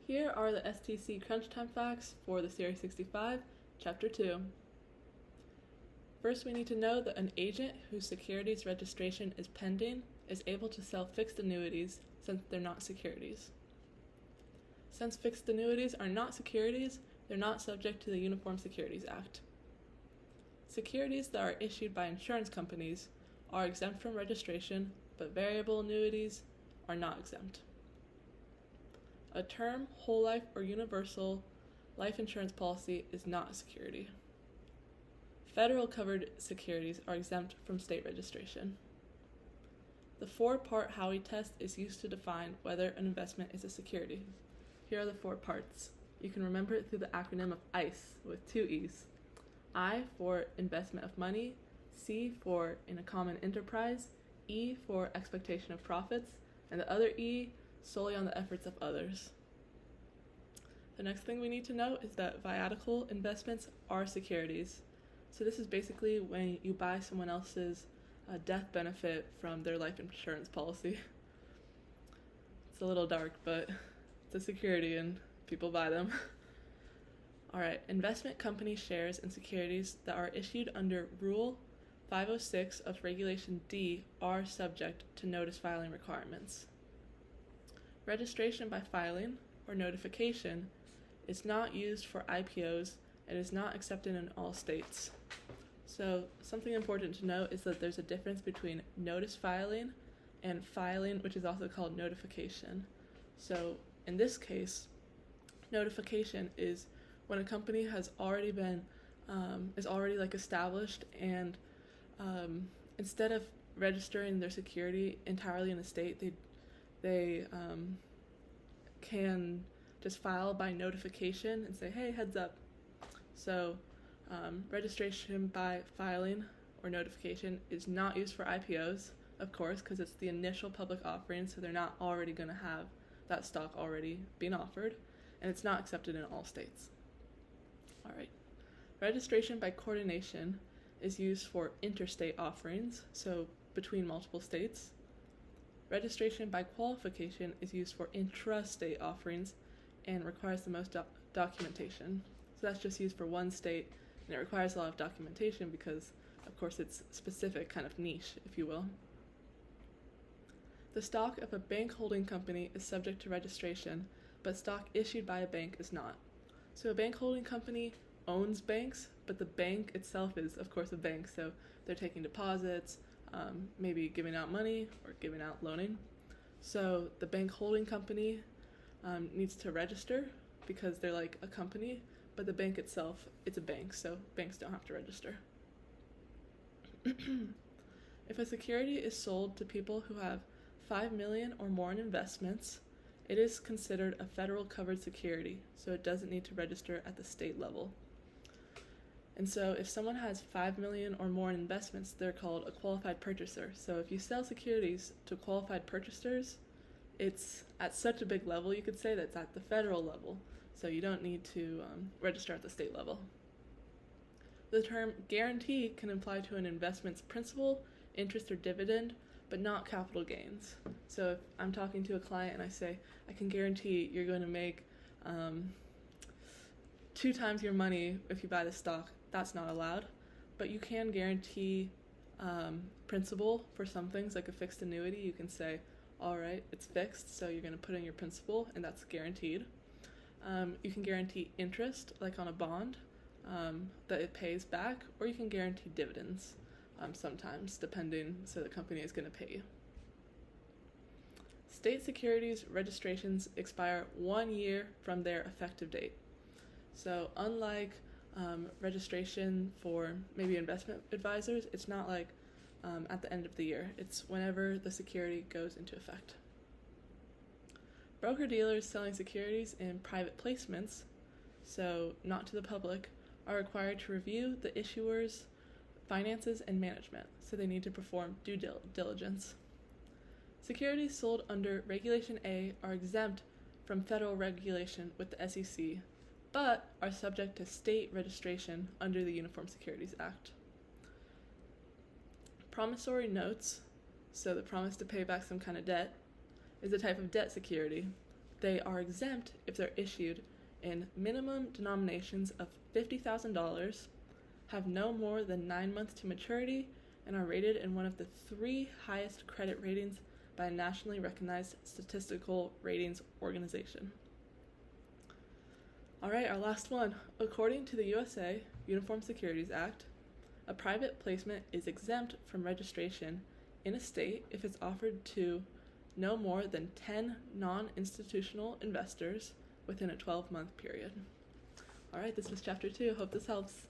Here are the STC crunch time facts for the Series 65, Chapter 2. First, we need to know that an agent whose securities registration is pending is able to sell fixed annuities since they're not securities. Since fixed annuities are not securities, they're not subject to the Uniform Securities Act. Securities that are issued by insurance companies are exempt from registration, but variable annuities are not exempt. A term, whole life, or universal life insurance policy is not a security. Federal covered securities are exempt from state registration. The 4-part Howey Test is used to define whether an investment is a security. Here are the 4 parts. You can remember it through the acronym of ICE with 2 E's. I for investment of money, C for in a common enterprise, E for expectation of profits, and the other E solely on the efforts of others. The next thing we need to know is that Viatical investments are securities. So this is basically when you buy someone else's death benefit from their life insurance policy. It's a little dark, but it's a security and people buy them. Alright, investment company shares and securities that are issued under Rule 506 of Regulation D are subject to notice filing requirements. Registration by filing, or notification, is not used for IPOs and is not accepted in all states. So something important to note is that there's a difference between notice filing and filing, which is also called notification. So in this case, notification is when a company has already been established, and instead of registering their security entirely in a state, they can just file by notification and say, hey, heads up. So registration by filing or notification is not used for IPOs, of course, because it's the initial public offering, so they're not already going to have that stock already being offered, and it's not accepted in all states. All right. Registration by coordination is used for interstate offerings, so between multiple states. Registration by qualification is used for intrastate offerings and requires the most documentation. So that's just used for one state, and it requires a lot of documentation because, of course, it's specific, kind of niche, if you will. The stock of a bank holding company is subject to registration, but stock issued by a bank is not. So a bank holding company owns banks, but the bank itself is, of course, a bank, so they're taking deposits, maybe giving out money or giving out loaning. So the bank holding company needs to register because they're like a company, but the bank itself, it's a bank, so banks don't have to register. If a security is sold to people who have $5 million or more in investments, it is considered a federal covered security, so it doesn't need to register at the state level. And so if someone has $5 million or more in investments, they're called a qualified purchaser. So if you sell securities to qualified purchasers, it's at such a big level, you could say that's at the federal level. So you don't need to register at the state level. The term guarantee can apply to an investment's principal, interest, or dividend, but not capital gains. So if I'm talking to a client and I say, I can guarantee you're going to make 2 times your money if you buy this stock, that's not allowed. But you can guarantee principal for some things, like a fixed annuity. You can say, all right, it's fixed, so you're going to put in your principal, and that's guaranteed. You can guarantee interest, like on a bond, that it pays back, or you can guarantee dividends sometimes, depending, so the company is going to pay you. State securities registrations expire 1 year from their effective date. So unlike registration for maybe investment advisors, it's not like at the end of the year. It's whenever the security goes into effect. Broker-dealers selling securities in private placements, so not to the public, are required to review the issuer's finances and management, so they need to perform due diligence. Securities sold under Regulation A are exempt from federal regulation with the SEC, but are subject to state registration under the Uniform Securities Act. Promissory notes, so the promise to pay back some kind of debt, is a type of debt security. They are exempt if they're issued in minimum denominations of $50,000, have no more than 9 months to maturity, and are rated in one of the 3 highest credit ratings by a nationally recognized statistical ratings organization. Alright, our last one. According to the USA Uniform Securities Act, a private placement is exempt from registration in a state if it's offered to no more than 10 non-institutional investors within a 12-month period. Alright, this was Chapter 2. Hope this helps.